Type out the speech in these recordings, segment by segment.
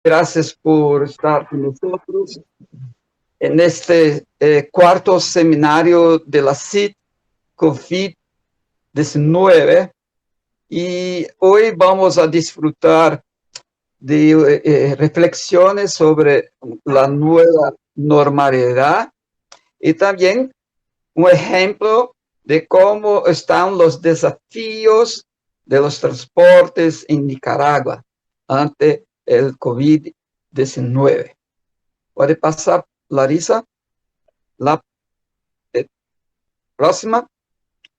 Gracias por estar con nosotros en este cuarto seminario de la CIT COVID-19 y hoy vamos a disfrutar de reflexiones sobre la nueva normalidad y también un ejemplo de cómo están los desafíos de los transportes en Nicaragua ante el COVID-19. ¿Puede pasar, Larisa? La próxima.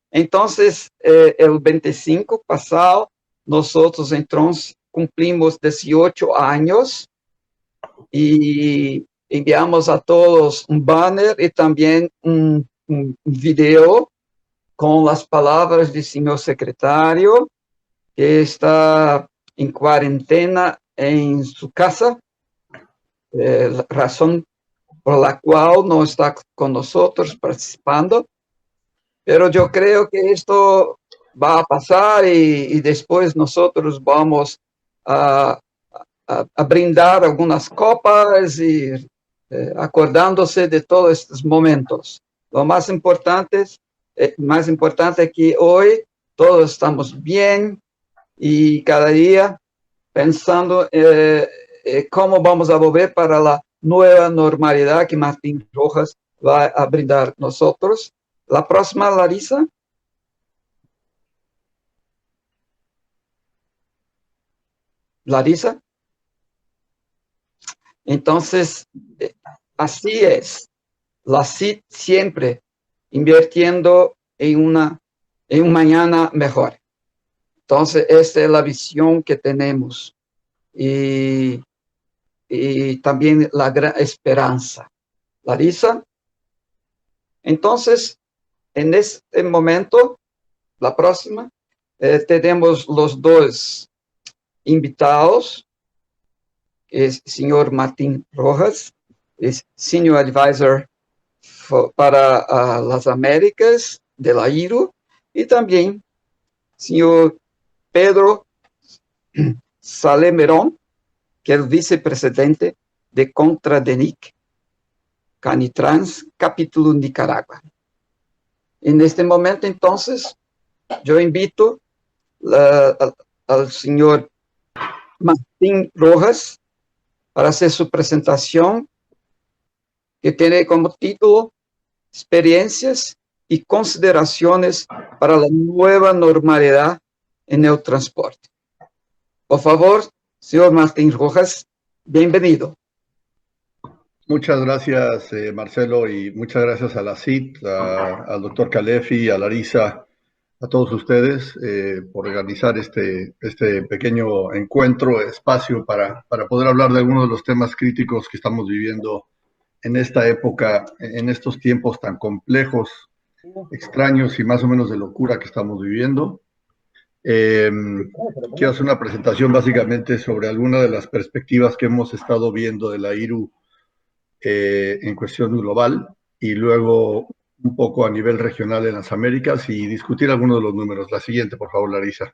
Entonces, el 25 pasado, nosotros entonces cumplimos 18 años y enviamos a todos un banner y también un video con las palabras del señor secretario, que está en cuarentena en su casa, la razón por la cual no está con nosotros participando. Pero yo creo que esto va a pasar y después nosotros vamos a brindar algunas copas y acordándose de todos estos momentos. Lo más importante es que hoy todos estamos bien y cada día pensando cómo vamos a volver para la nueva normalidad que Martín Rojas va a brindar nosotros. La próxima, Larisa. Larisa. Entonces, así es. La CIT siempre invirtiendo en un mañana mejor. Entonces, esta es la visión que tenemos. Y también la gran esperanza. Larisa. Entonces, en este momento, la próxima, tenemos los dos invitados. Es el señor Martín Rojas, es Senior Advisor para las Américas de la IRU, y también señor Pedro Salemerón, que es el vicepresidente de Contradenic, Canitrans, capítulo Nicaragua. En este momento, entonces, yo invito al señor Martín Rojas para hacer su presentación, que tiene como título Experiencias y consideraciones para la nueva normalidad en el transporte. Por favor, señor Martín Rojas, bienvenido. Muchas gracias, Marcelo, y muchas gracias a la CIT, al doctor Calefi, a Larisa, a todos ustedes por organizar este pequeño encuentro, espacio para poder hablar de algunos de los temas críticos que estamos viviendo en esta época, en estos tiempos tan complejos, extraños y más o menos de locura que estamos viviendo. Quiero hacer una presentación básicamente sobre algunas de las perspectivas que hemos estado viendo de la IRU en cuestión global y luego un poco a nivel regional en las Américas y discutir algunos de los números. La siguiente, por favor, Larisa.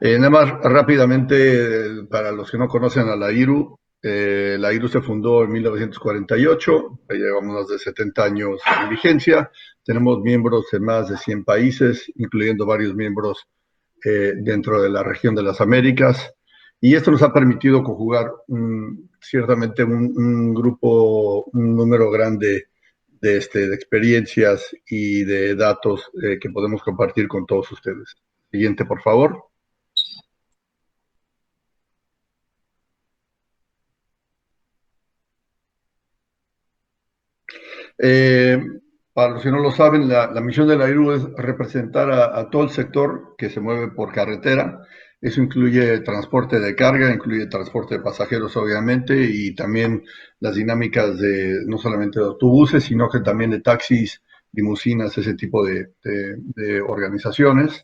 Nada más rápidamente, para los que no conocen a la IRU se fundó en 1948, ya llevamos más de 70 años en vigencia, tenemos miembros en más de 100 países, incluyendo varios miembros dentro de la región de las Américas, y esto nos ha permitido conjugar ciertamente un número grande de experiencias y de datos que podemos compartir con todos ustedes. Siguiente, por favor. Para los que no lo saben, la misión de la IRU es representar a todo el sector que se mueve por carretera. Eso incluye transporte de carga, incluye transporte de pasajeros, obviamente, y también las dinámicas de no solamente de autobuses, sino que también de taxis, limusinas, ese tipo de organizaciones.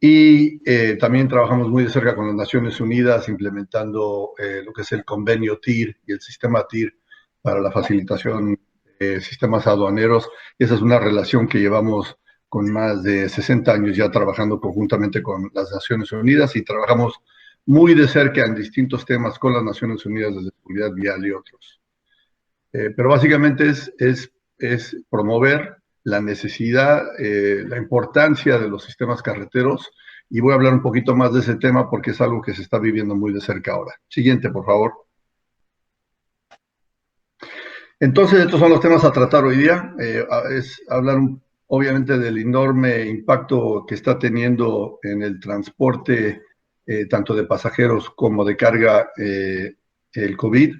Y también trabajamos muy de cerca con las Naciones Unidas, implementando lo que es el convenio TIR y el sistema TIR para la facilitación sistemas aduaneros. Esa es una relación que llevamos con más de 60 años ya trabajando conjuntamente con las Naciones Unidas y trabajamos muy de cerca en distintos temas con las Naciones Unidas de seguridad vial y otros. Pero básicamente es promover la necesidad, la importancia de los sistemas carreteros, y voy a hablar un poquito más de ese tema porque es algo que se está viviendo muy de cerca ahora. Siguiente, por favor. Entonces, estos son los temas a tratar hoy día. Es hablar obviamente del enorme impacto que está teniendo en el transporte, tanto de pasajeros como de carga, el COVID.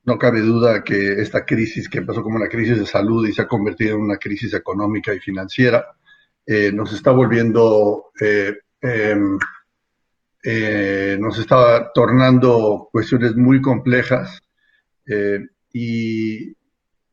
No cabe duda que esta crisis, que empezó como una crisis de salud y se ha convertido en una crisis económica y financiera, nos está volviendo, nos está tornando cuestiones muy complejas, y,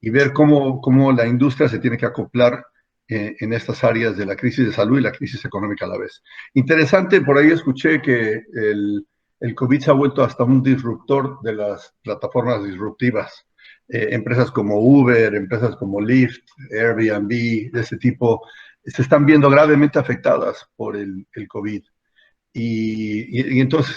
y ver cómo la industria se tiene que acoplar en estas áreas de la crisis de salud y la crisis económica a la vez. Interesante, por ahí escuché que el COVID se ha vuelto hasta un disruptor de las plataformas disruptivas. Empresas como Uber, empresas como Lyft, Airbnb, de ese tipo, se están viendo gravemente afectadas por el COVID. Y entonces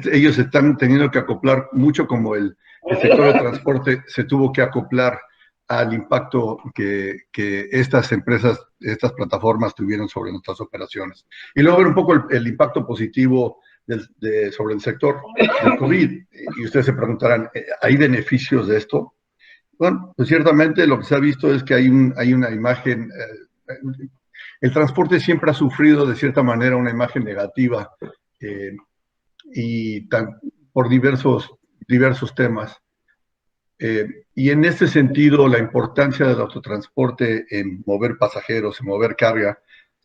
ellos están teniendo que acoplar mucho, como el sector de transporte se tuvo que acoplar al impacto que estas empresas, estas plataformas tuvieron sobre nuestras operaciones. Y luego ver un poco el impacto positivo sobre el sector del COVID. Y ustedes se preguntarán, ¿hay beneficios de esto? Bueno, pues ciertamente lo que se ha visto es que hay una imagen, el transporte siempre ha sufrido de cierta manera una imagen negativa, y por diversos temas. Y en este sentido, la importancia del autotransporte en mover pasajeros, en mover carga,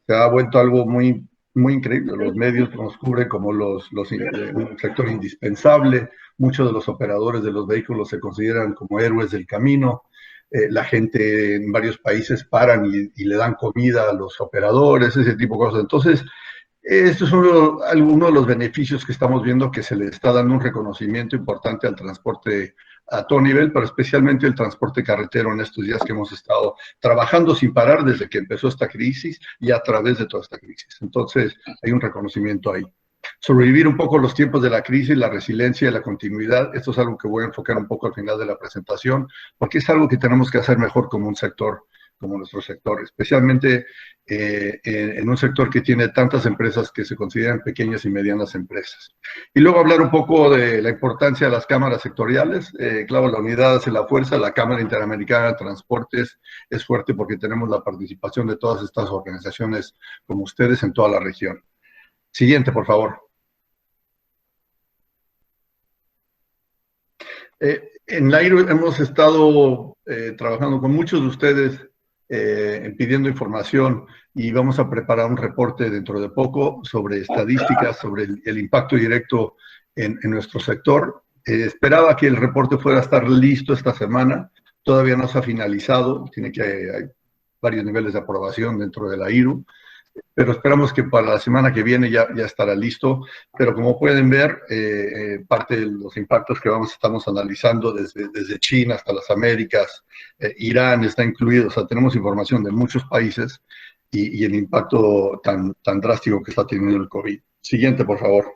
se ha vuelto algo muy, muy increíble. Los medios nos cubren como un sector indispensable. Muchos de los operadores de los vehículos se consideran como héroes del camino. La gente en varios países paran y le dan comida a los operadores, ese tipo de cosas. Entonces, esto es uno de los beneficios que estamos viendo, que se le está dando un reconocimiento importante al transporte a todo nivel, pero especialmente el transporte carretero en estos días que hemos estado trabajando sin parar desde que empezó esta crisis y a través de toda esta crisis. Entonces, hay un reconocimiento ahí. Sobrevivir un poco los tiempos de la crisis, la resiliencia y la continuidad, esto es algo que voy a enfocar un poco al final de la presentación, porque es algo que tenemos que hacer mejor como un sector, como nuestro sector, especialmente en un sector que tiene tantas empresas que se consideran pequeñas y medianas empresas. Y luego hablar un poco de la importancia de las cámaras sectoriales. Claro, la unidad hace la fuerza. La Cámara Interamericana de Transportes es fuerte porque tenemos la participación de todas estas organizaciones como ustedes en toda la región. Siguiente, por favor. En la IRU hemos estado trabajando con muchos de ustedes, pidiendo información, y vamos a preparar un reporte dentro de poco sobre estadísticas, sobre el impacto directo en nuestro sector. Esperaba que el reporte fuera a estar listo esta semana, todavía no se ha finalizado, hay varios niveles de aprobación dentro de la IRU, pero esperamos que para la semana que viene ya estará listo. Pero como pueden ver, parte de los impactos que estamos analizando desde China hasta las Américas, Irán está incluido, o sea, tenemos información de muchos países y el impacto tan drástico que está teniendo el COVID. Siguiente, por favor.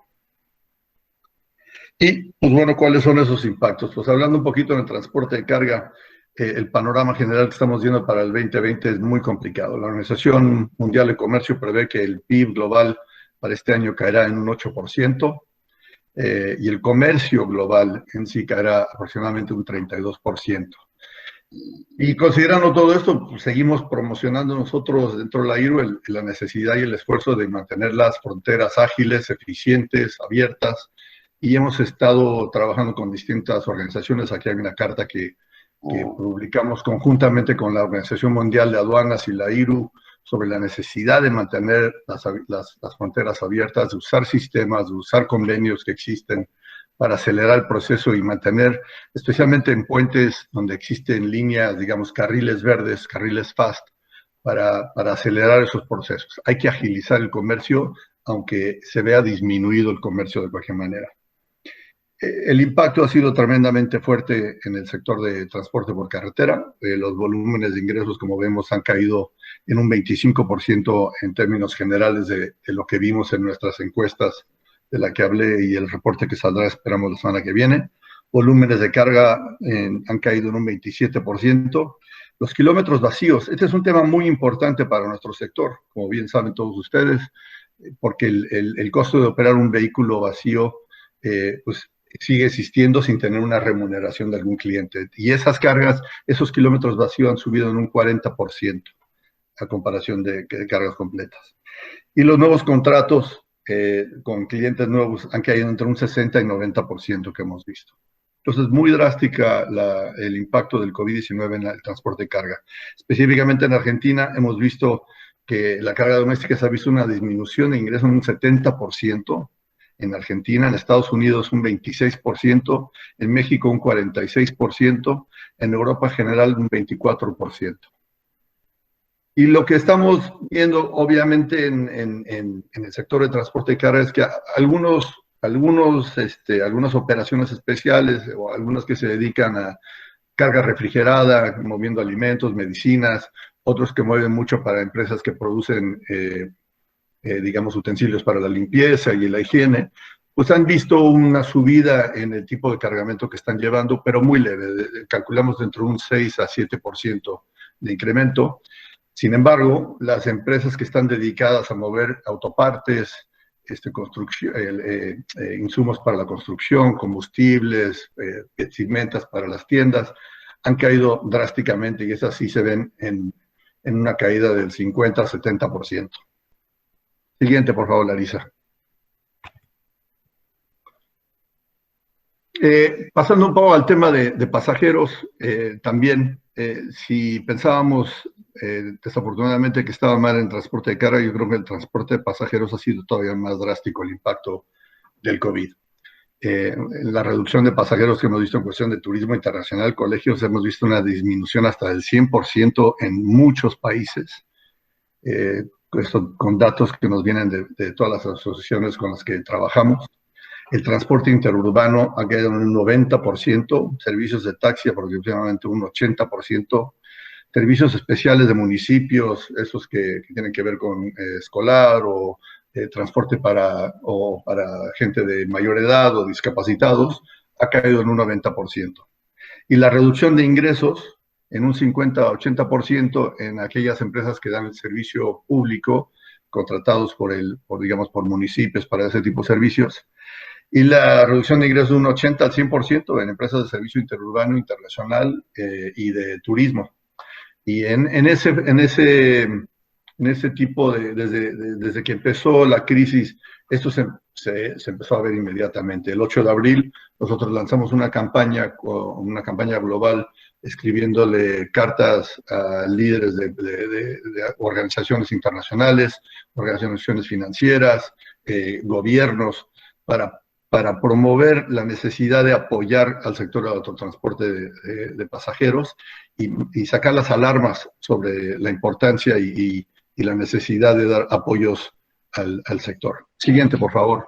Y, pues bueno, ¿cuáles son esos impactos? Pues hablando un poquito del transporte de carga, el panorama general que estamos viendo para el 2020 es muy complicado. La Organización Mundial de Comercio prevé que el PIB global para este año caerá en un 8%, y el comercio global en sí caerá aproximadamente un 32%. Y considerando todo esto, pues seguimos promocionando nosotros dentro de la IRU la necesidad y el esfuerzo de mantener las fronteras ágiles, eficientes, abiertas, y hemos estado trabajando con distintas organizaciones. Aquí hay una carta que publicamos conjuntamente con la Organización Mundial de Aduanas y la IRU sobre la necesidad de mantener las fronteras abiertas, de usar sistemas, de usar convenios que existen para acelerar el proceso y mantener, especialmente en puentes donde existen líneas, digamos, carriles verdes, carriles fast, para acelerar esos procesos. Hay que agilizar el comercio, aunque se vea disminuido el comercio de cualquier manera. El impacto ha sido tremendamente fuerte en el sector de transporte por carretera. Los volúmenes de ingresos, como vemos, han caído en un 25% en términos generales de lo que vimos en nuestras encuestas de la que hablé y el reporte que saldrá, esperamos, la semana que viene. Volúmenes de carga han caído en un 27%. Los kilómetros vacíos, este es un tema muy importante para nuestro sector, como bien saben todos ustedes, porque el costo de operar un vehículo vacío, pues sigue existiendo sin tener una remuneración de algún cliente. Y esas cargas, esos kilómetros vacíos han subido en un 40% a comparación de cargas completas. Y los nuevos contratos con clientes nuevos han caído entre un 60 y 90% que hemos visto. Entonces, muy drástica el impacto del COVID-19 en el transporte de carga. Específicamente en Argentina hemos visto que la carga doméstica se ha visto una disminución de ingresos en un 70%, en Argentina, en Estados Unidos un 26%, en México un 46%, en Europa en general un 24%. Y lo que estamos viendo, obviamente, en el sector de transporte de carga es que algunas operaciones especiales o algunas que se dedican a carga refrigerada, moviendo alimentos, medicinas, otros que mueven mucho para empresas que producen, digamos, utensilios para la limpieza y la higiene, pues han visto una subida en el tipo de cargamento que están llevando, pero muy leve. Calculamos dentro de un 6 a 7% de incremento. Sin embargo, las empresas que están dedicadas a mover autopartes, insumos para la construcción, combustibles, vestimentas para las tiendas, han caído drásticamente y esas sí se ven en una caída del 50 a 70%. Siguiente, por favor, Larisa. Pasando un poco al tema de pasajeros, también, si pensábamos desafortunadamente que estaba mal en transporte de carga, yo creo que el transporte de pasajeros ha sido todavía más drástico el impacto del COVID. La reducción de pasajeros que hemos visto en cuestión de turismo internacional, colegios, hemos visto una disminución hasta del 100% en muchos países. Esto con datos que nos vienen de todas las asociaciones con las que trabajamos. El transporte interurbano ha caído en un 90%, servicios de taxi aproximadamente un 80%, servicios especiales de municipios, esos que tienen que ver con escolar o transporte para gente de mayor edad o discapacitados, ha caído en un 90%. Y la reducción de ingresos en un 50 a 80% en aquellas empresas que dan el servicio público, contratados por municipios para ese tipo de servicios, y la reducción de ingresos de un 80 al 100% en empresas de servicio interurbano, internacional y de turismo. Y en ese tipo desde que empezó la crisis, esto se empezó a ver inmediatamente. El 8 de abril nosotros lanzamos una campaña global escribiéndole cartas a líderes de organizaciones internacionales, organizaciones financieras, gobiernos, para promover la necesidad de apoyar al sector del autotransporte de pasajeros y sacar las alarmas sobre la importancia y la necesidad de dar apoyos al sector. Siguiente, por favor.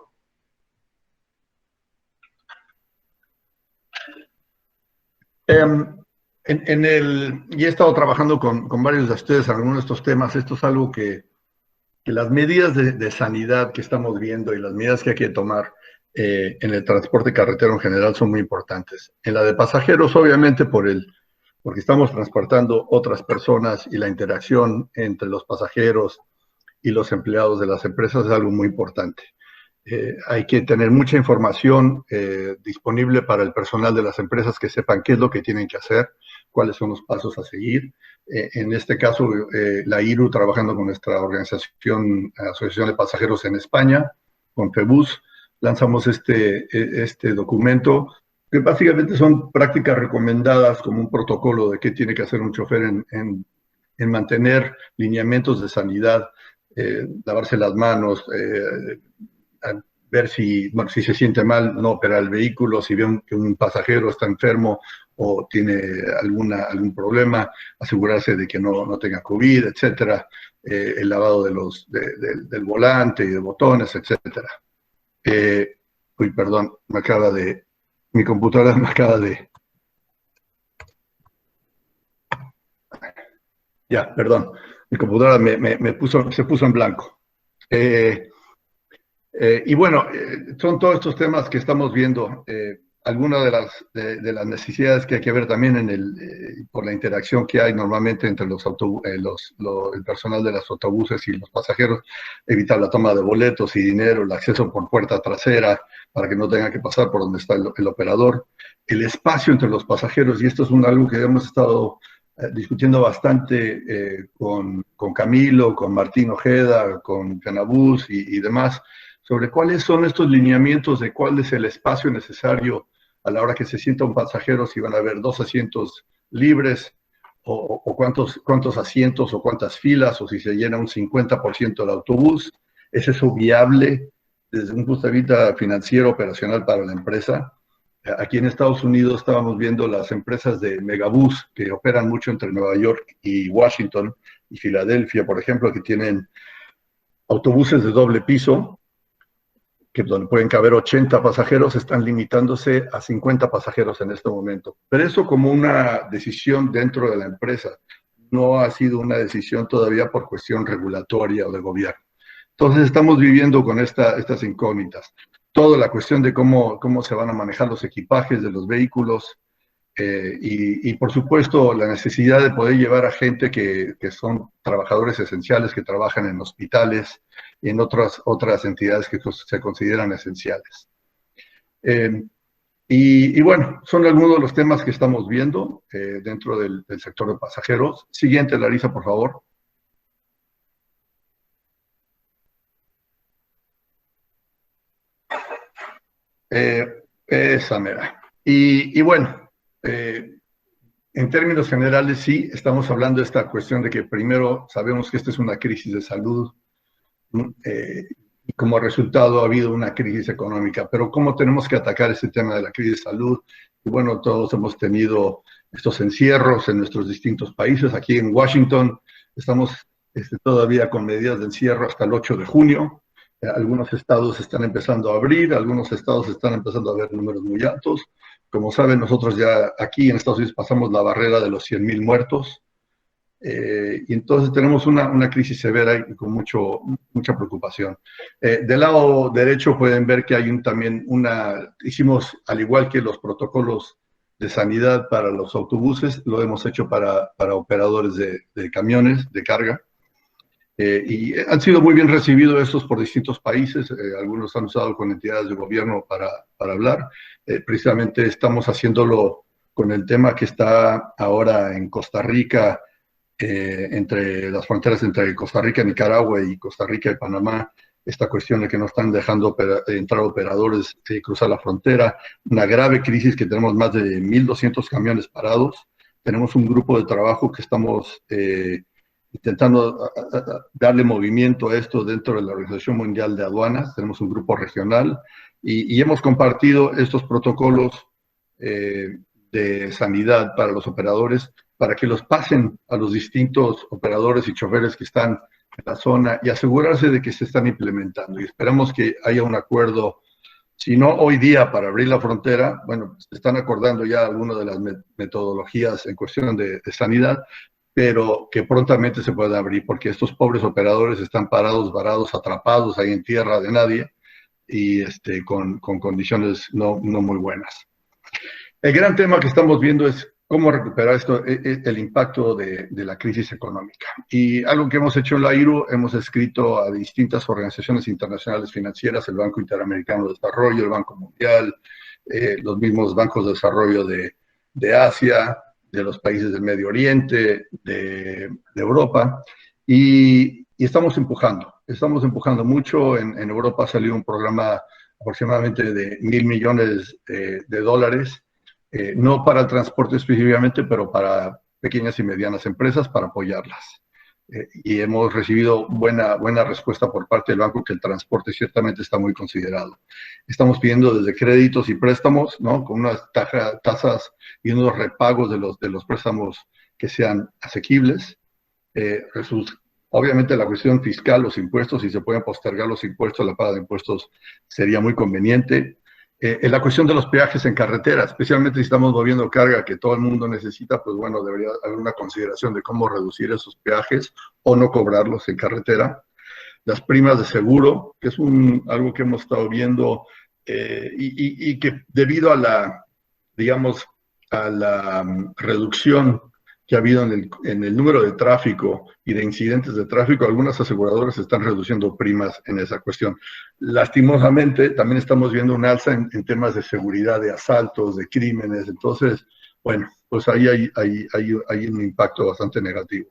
Y he estado trabajando con varios de ustedes en algunos de estos temas. Esto es algo que las medidas de sanidad que estamos viendo y las medidas que hay que tomar en el transporte carretero en general son muy importantes. En la de pasajeros, obviamente, porque estamos transportando otras personas y la interacción entre los pasajeros y los empleados de las empresas es algo muy importante. Hay que tener mucha información disponible para el personal de las empresas que sepan qué es lo que tienen que hacer, cuáles son los pasos a seguir. En este caso, la IRU, trabajando con nuestra organización, Asociación de Pasajeros en España, con FEBUS, lanzamos este documento, que básicamente son prácticas recomendadas como un protocolo de qué tiene que hacer un chofer en mantener lineamientos de sanidad, lavarse las manos, ver si se siente mal, no operar el vehículo, si ve que un pasajero está enfermo o tiene algún problema, asegurarse de que no tenga COVID, etcétera, el lavado del volante y de botones, etcétera. Perdón, mi computadora me acaba de... Ya, perdón, mi computadora se puso en blanco. Y bueno, son todos estos temas que estamos viendo. Algunas de las necesidades que hay que ver también por la interacción que hay normalmente entre el personal de los autobuses y los pasajeros, evitar la toma de boletos y dinero, el acceso por puerta trasera para que no tengan que pasar por donde está el operador, el espacio entre los pasajeros, y esto es algo que hemos estado discutiendo bastante con Camilo, con Martín Ojeda, con Canabús y demás, sobre cuáles son estos lineamientos de cuál es el espacio necesario a la hora que se sienta un pasajero, si van a haber 2 asientos libres, o cuántos asientos o cuántas filas, o si se llena un 50% del autobús. ¿Es eso viable desde un punto de vista financiero, operacional para la empresa? Aquí en Estados Unidos estábamos viendo las empresas de Megabús que operan mucho entre Nueva York y Washington y Filadelfia, por ejemplo, que tienen autobuses de doble piso, que donde pueden caber 80 pasajeros, están limitándose a 50 pasajeros en este momento. Pero eso como una decisión dentro de la empresa, no ha sido una decisión todavía por cuestión regulatoria o de gobierno. Entonces estamos viviendo con estas incógnitas. Toda la cuestión de cómo se van a manejar los equipajes de los vehículos, y por supuesto la necesidad de poder llevar a gente que son trabajadores esenciales, que trabajan en hospitales y en otras entidades que se consideran esenciales. Y bueno, son algunos de los temas que estamos viendo dentro del sector de pasajeros. Siguiente, Larisa, por favor. Esa mera. Y bueno, en términos generales, sí, estamos hablando de esta cuestión de que primero sabemos que esta es una crisis de salud, y como resultado ha habido una crisis económica, pero ¿cómo tenemos que atacar ese tema de la crisis de salud? Y bueno, todos hemos tenido estos encierros en nuestros distintos países. Aquí en Washington estamos todavía con medidas de encierro hasta el 8 de junio. Algunos estados están empezando a abrir, algunos estados están empezando a ver números muy altos. Como saben, nosotros ya aquí en Estados Unidos pasamos la barrera de los 100,000 muertos, y entonces tenemos una crisis severa y con mucha preocupación. Del lado derecho pueden ver que hay también hicimos, al igual que los protocolos de sanidad para los autobuses, lo hemos hecho para operadores de camiones de carga. Y han sido muy bien recibidos estos por distintos países. Algunos han usado con entidades de gobierno para hablar. Precisamente estamos haciéndolo con el tema que está ahora en Costa Rica, entre las fronteras entre Costa Rica y Nicaragua y Costa Rica y Panamá, esta cuestión de que no están dejando entrar operadores cruzar la frontera, una grave crisis que tenemos más de 1,200 camiones parados. Tenemos un grupo de trabajo que estamos intentando darle movimiento a esto dentro de la Organización Mundial de Aduanas. Tenemos un grupo regional y hemos compartido estos protocolos de sanidad para los operadores, para que los pasen a los distintos operadores y choferes que están en la zona y asegurarse de que se están implementando. Y esperamos que haya un acuerdo, si no hoy día para abrir la frontera, bueno, se están acordando ya algunas de las metodologías en cuestión de sanidad, pero que prontamente se pueda abrir, porque estos pobres operadores están parados, varados, atrapados ahí en tierra de nadie y con condiciones no muy buenas. El gran tema que estamos viendo es cómo recuperar el impacto de la crisis económica. Y algo que hemos hecho en la IRU, hemos escrito a distintas organizaciones internacionales financieras, el Banco Interamericano de Desarrollo, el Banco Mundial, los mismos bancos de desarrollo de Asia, de los países del Medio Oriente, de Europa, y estamos empujando mucho. En Europa salió un programa aproximadamente de 1,000 millones de dólares, no para el transporte específicamente, pero para pequeñas y medianas empresas, para apoyarlas. Y hemos recibido buena respuesta por parte del banco, que el transporte ciertamente está muy considerado. Estamos pidiendo desde créditos y préstamos, ¿no?, con unas tasas y unos repagos de los préstamos que sean asequibles. Obviamente la cuestión fiscal, los impuestos, si se pueden postergar los impuestos, la paga de impuestos sería muy conveniente. En la cuestión de los peajes en carretera, especialmente si estamos moviendo carga que todo el mundo necesita, pues bueno, debería haber una consideración de cómo reducir esos peajes o no cobrarlos en carretera. las primas de seguro, que es algo que hemos estado viendo y que debido a la, digamos, a la reducción que ha habido en el número de tráfico y de incidentes de tráfico, algunas aseguradoras están reduciendo primas en esa cuestión. Lastimosamente, también estamos viendo un alza en temas de seguridad, de asaltos, de crímenes. Entonces, bueno, pues ahí hay un impacto bastante negativo.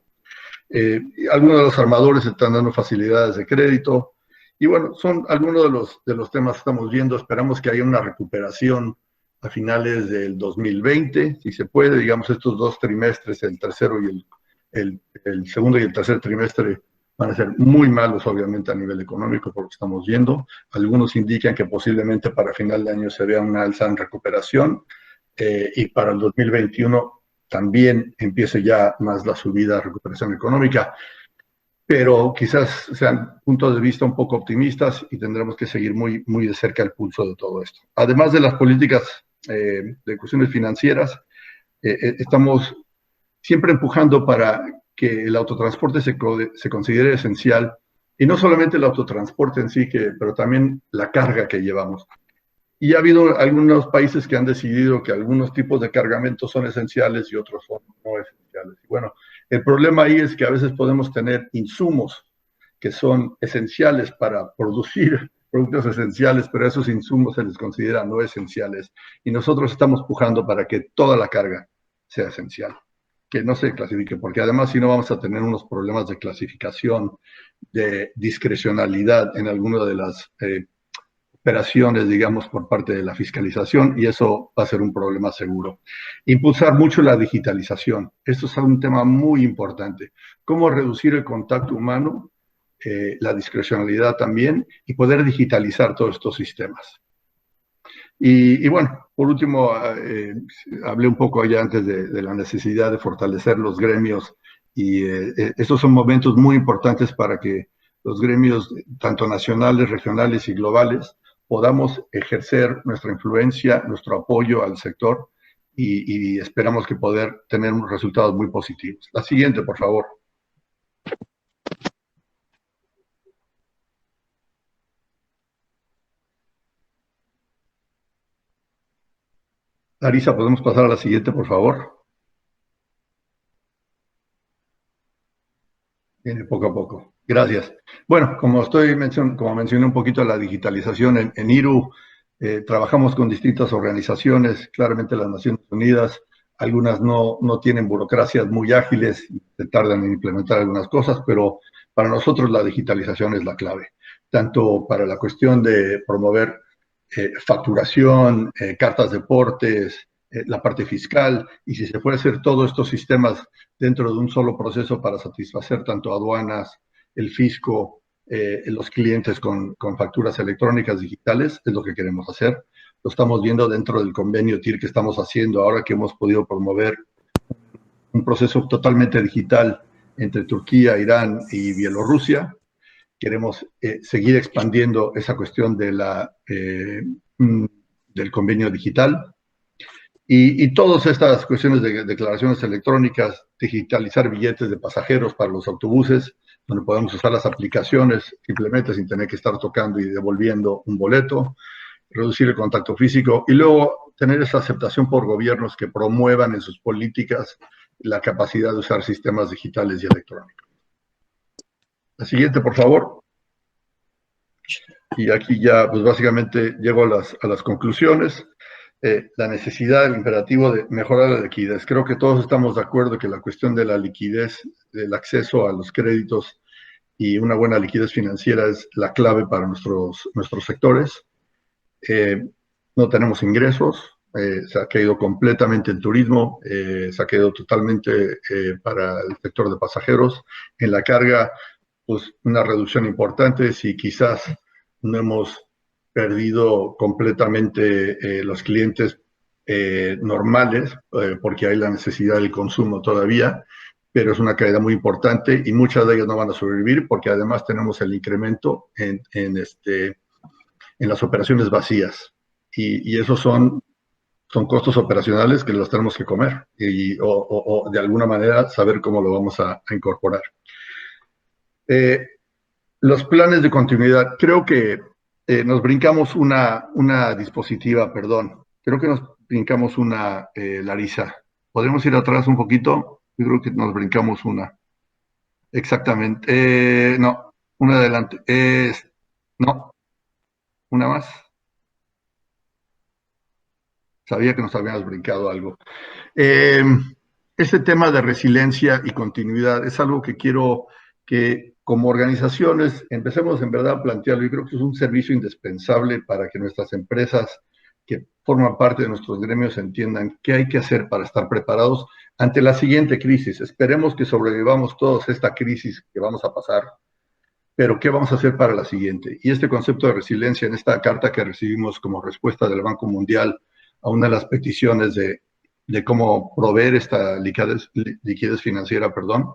Algunos de los armadores están dando facilidades de crédito. Y bueno, son algunos de los temas que estamos viendo. Esperamos que haya una recuperación a finales del 2020, si se puede, digamos, estos 2 trimestres, el tercero y el segundo y el tercer trimestre van a ser muy malos, obviamente, a nivel económico, por lo que estamos viendo. Algunos indican que posiblemente para final de año se vea una alza en recuperación y para el 2021 también empiece ya más la subida, recuperación económica, pero quizás sean puntos de vista un poco optimistas y tendremos que seguir muy, muy de cerca el pulso de todo esto. Además de las políticas de cuestiones financieras, estamos siempre empujando para que el autotransporte se considere esencial, y no solamente el autotransporte en sí, pero también la carga que llevamos. Y ha habido algunos países que han decidido que algunos tipos de cargamentos son esenciales y otros son no esenciales. Y bueno, el problema ahí es que a veces podemos tener insumos que son esenciales para producir productos esenciales, pero a esos insumos se les considera no esenciales. Y nosotros estamos pujando para que toda la carga sea esencial, que no se clasifique, porque además si no vamos a tener unos problemas de clasificación, de discrecionalidad en alguna de las operaciones, digamos, por parte de la fiscalización, y eso va a ser un problema seguro. Impulsar mucho la digitalización. Esto es un tema muy importante. Cómo reducir el contacto humano, la discrecionalidad también, y poder digitalizar todos estos sistemas. Y bueno, por último, hablé un poco ya antes de la necesidad de fortalecer los gremios, y estos son momentos muy importantes para que los gremios, tanto nacionales, regionales y globales, podamos ejercer nuestra influencia, nuestro apoyo al sector, y esperamos que poder tener unos resultados muy positivos. La siguiente, por favor. Larisa, ¿podemos pasar a la siguiente, por favor? Viene poco a poco. Gracias. Bueno, como mencioné un poquito la digitalización en IRU, trabajamos con distintas organizaciones, claramente las Naciones Unidas. Algunas no tienen burocracias muy ágiles, se tardan en implementar algunas cosas, pero para nosotros la digitalización es la clave, tanto para la cuestión de promover facturación, cartas de portes, la parte fiscal, y si se puede hacer todos estos sistemas dentro de un solo proceso para satisfacer tanto aduanas, el fisco, los clientes con facturas electrónicas digitales, es lo que queremos hacer. Lo estamos viendo dentro del convenio TIR que estamos haciendo ahora que hemos podido promover un proceso totalmente digital entre Turquía, Irán y Bielorrusia. Queremos seguir expandiendo esa cuestión de del convenio digital. Y todas estas cuestiones de declaraciones electrónicas, digitalizar billetes de pasajeros para los autobuses, donde podemos usar las aplicaciones simplemente sin tener que estar tocando y devolviendo un boleto, reducir el contacto físico y luego tener esa aceptación por gobiernos que promuevan en sus políticas la capacidad de usar sistemas digitales y electrónicos. La siguiente, por favor. Y aquí ya, pues básicamente llego a las conclusiones. La necesidad, el imperativo de mejorar la liquidez. Creo que todos estamos de acuerdo que la cuestión de la liquidez, del acceso a los créditos y una buena liquidez financiera es la clave para nuestros sectores. No tenemos ingresos, se ha caído completamente el turismo, se ha caído totalmente para el sector de pasajeros. En la carga, pues una reducción importante, si quizás no hemos perdido completamente los clientes normales, porque hay la necesidad del consumo todavía, pero es una caída muy importante y muchas de ellas no van a sobrevivir porque además tenemos el incremento en las operaciones vacías y esos son costos operacionales que los tenemos que comer o de alguna manera saber cómo lo vamos a incorporar. Los planes de continuidad, creo que nos brincamos una dispositiva, perdón. Creo que nos brincamos una, Larisa. ¿Podemos ir atrás un poquito? Yo creo que nos brincamos una. Exactamente. No, una adelante. No, una más. Sabía que nos habíamos brincado algo. Este tema de resiliencia y continuidad es algo que quiero que como organizaciones empecemos en verdad a plantearlo. Yo creo que es un servicio indispensable para que nuestras empresas que forman parte de nuestros gremios entiendan qué hay que hacer para estar preparados ante la siguiente crisis. Esperemos que sobrevivamos todos esta crisis que vamos a pasar, pero ¿qué vamos a hacer para la siguiente? Y este concepto de resiliencia en esta carta que recibimos como respuesta del Banco Mundial a una de las peticiones de cómo proveer esta liquidez financiera, perdón,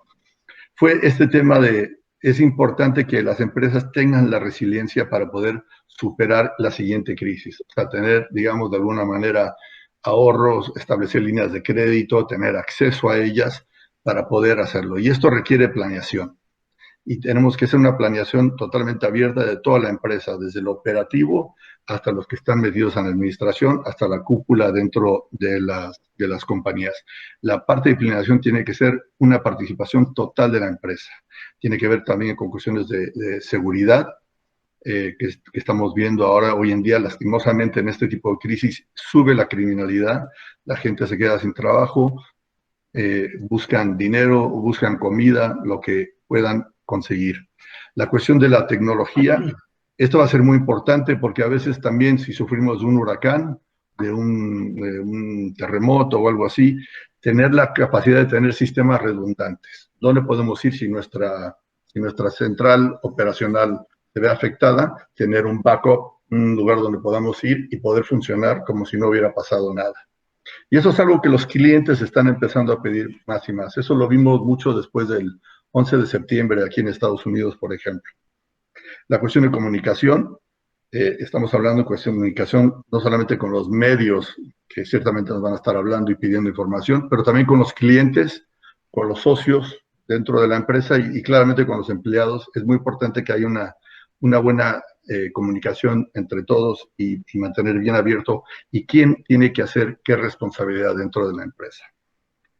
fue este tema de, es importante que las empresas tengan la resiliencia para poder superar la siguiente crisis, o sea, tener, digamos, de alguna manera ahorros, establecer líneas de crédito, tener acceso a ellas para poder hacerlo. Y esto requiere planeación. Y tenemos que hacer una planeación totalmente abierta de toda la empresa, desde el operativo hasta los que están metidos en la administración, hasta la cúpula dentro de las compañías. La parte de planeación tiene que ser una participación total de la empresa. Tiene que ver también con cuestiones de seguridad, que estamos viendo ahora, hoy en día, lastimosamente en este tipo de crisis, sube la criminalidad, la gente se queda sin trabajo, buscan dinero, buscan comida, lo que puedan conseguir. La cuestión de la tecnología, esto va a ser muy importante porque a veces también si sufrimos de un huracán, de un terremoto o algo así, tener la capacidad de tener sistemas redundantes. ¿Dónde podemos ir si nuestra central operacional se ve afectada? Tener un backup, un lugar donde podamos ir y poder funcionar como si no hubiera pasado nada. Y eso es algo que los clientes están empezando a pedir más y más. Eso lo vimos mucho después del 11 de septiembre aquí en Estados Unidos, por ejemplo. La cuestión de comunicación, estamos hablando de cuestión de comunicación no solamente con los medios, que ciertamente nos van a estar hablando y pidiendo información, pero también con los clientes, con los socios dentro de la empresa y claramente con los empleados. Es muy importante que haya una buena comunicación entre todos y mantener bien abierto y quién tiene que hacer qué responsabilidad dentro de la empresa.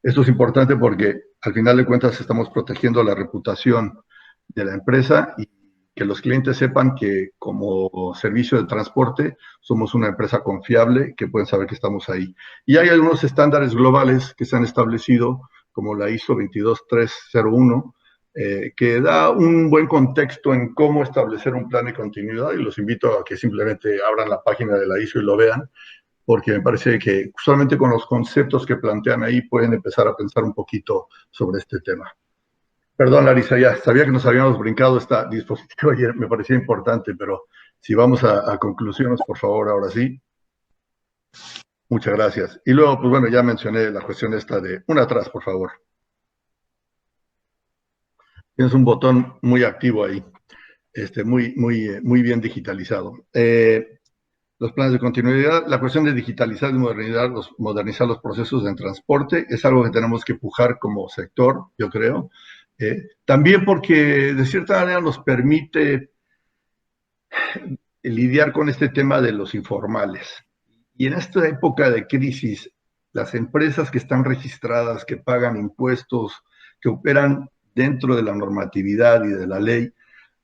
Esto es importante porque al final de cuentas estamos protegiendo la reputación de la empresa y que los clientes sepan que como servicio de transporte somos una empresa confiable, que pueden saber que estamos ahí. Y hay algunos estándares globales que se han establecido, como la ISO 22301, que da un buen contexto en cómo establecer un plan de continuidad y los invito a que simplemente abran la página de la ISO y lo vean, porque me parece que solamente con los conceptos que plantean ahí pueden empezar a pensar un poquito sobre este tema. Perdón, Larisa, ya sabía que nos habíamos brincado esta dispositiva ayer, me parecía importante, pero si vamos a conclusiones, por favor, ahora sí. Muchas gracias. Y luego, pues bueno, ya mencioné la cuestión esta de una atrás, por favor. Tienes un botón muy activo ahí, muy bien digitalizado. Los planes de continuidad, la cuestión de digitalizar y modernizar los procesos de transporte es algo que tenemos que empujar como sector, yo creo. También porque de cierta manera nos permite lidiar con este tema de los informales. Y en esta época de crisis, las empresas que están registradas, que pagan impuestos, que operan dentro de la normatividad y de la ley,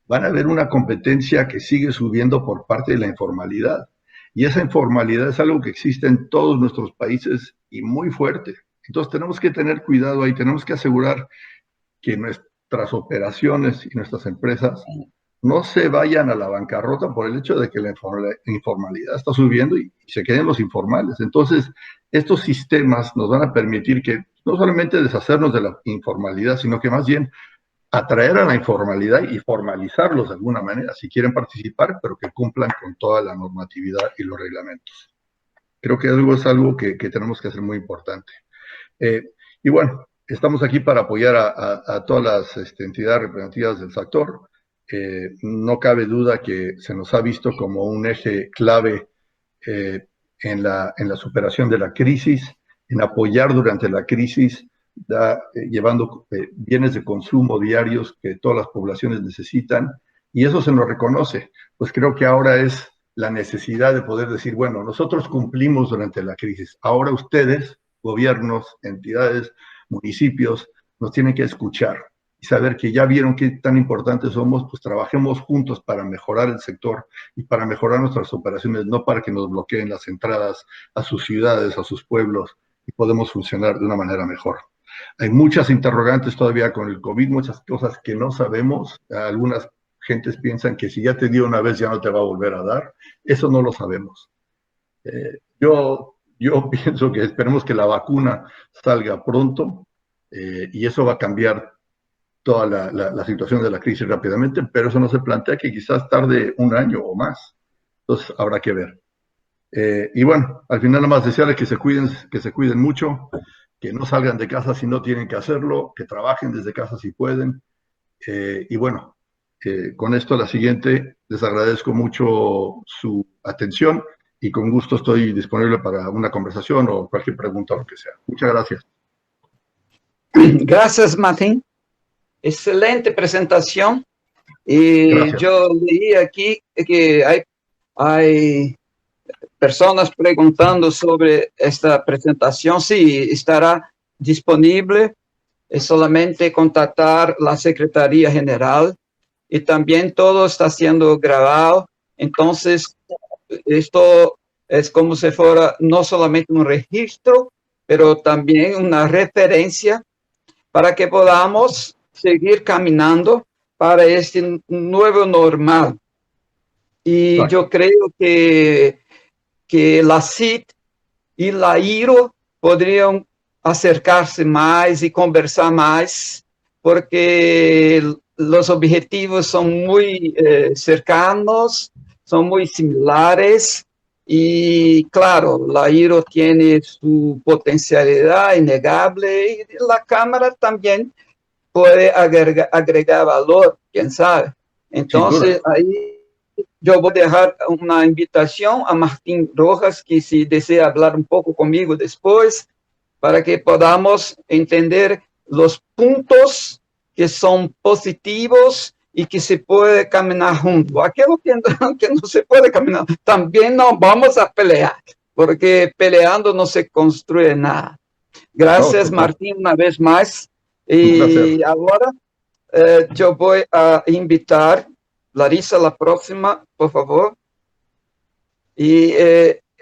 van a ver una competencia que sigue subiendo por parte de la informalidad. Y esa informalidad es algo que existe en todos nuestros países y muy fuerte. Entonces tenemos que tener cuidado ahí, tenemos que asegurar que nuestras operaciones y nuestras empresas no se vayan a la bancarrota por el hecho de que la informalidad está subiendo y se queden los informales. Entonces, estos sistemas nos van a permitir que no solamente deshacernos de la informalidad, sino que más bien atraer a la informalidad y formalizarlos de alguna manera, si quieren participar, pero que cumplan con toda la normatividad y los reglamentos. Creo que algo es algo que tenemos que hacer muy importante. Y bueno, estamos aquí para apoyar a todas las entidades representativas del sector. No cabe duda que se nos ha visto como un eje clave en la superación de la crisis, en apoyar durante la crisis, llevando bienes de consumo diarios que todas las poblaciones necesitan y eso se nos reconoce. Pues creo que ahora es la necesidad de poder decir, bueno, nosotros cumplimos durante la crisis, ahora ustedes, gobiernos, entidades, municipios, nos tienen que escuchar y saber que ya vieron qué tan importantes somos, pues trabajemos juntos para mejorar el sector y para mejorar nuestras operaciones, no para que nos bloqueen las entradas a sus ciudades, a sus pueblos, y podemos funcionar de una manera mejor. Hay muchas interrogantes todavía con el COVID, muchas cosas que no sabemos. Algunas gentes piensan que si ya te dio una vez ya no te va a volver a dar. Eso no lo sabemos. Yo pienso que esperemos que la vacuna salga pronto y eso va a cambiar toda la situación de la crisis rápidamente, pero eso no se plantea que quizás tarde un año o más. Entonces habrá que ver. Y bueno, al final nada más desearles que se cuiden mucho, que no salgan de casa si no tienen que hacerlo, que trabajen desde casa si pueden. Y bueno, con esto la siguiente, les agradezco mucho su atención y con gusto estoy disponible para una conversación o cualquier pregunta o lo que sea. Muchas gracias. Gracias, Martín. Excelente presentación. Y Gracias. yo leí aquí que hay personas preguntando sobre esta presentación. Sí, estará disponible. Es solamente contactar la Secretaría General y también todo está siendo grabado. Entonces, esto es como si fuera no solamente un registro, pero también una referencia para que podamos seguir caminando para este nuevo normal. Y Exacto. yo creo que la CIT y la IRO podrían acercarse más y conversar más, porque los objetivos son muy cercanos, son muy similares. Y claro, la IRO tiene su potencialidad innegable y la Cámara también puede agregar valor, quién sabe. Sin duda. Entonces, ahí yo voy a dejar una invitación a Martín Rojas, que si desea hablar un poco conmigo después, para que podamos entender los puntos que son positivos y que se puede caminar juntos. Aquello que no se puede caminar, también no vamos a pelear, porque peleando no se construye nada. Gracias, No, Martín, una vez más. un placer. Y ahora yo voy a invitar Larissa la próxima, por favor. Y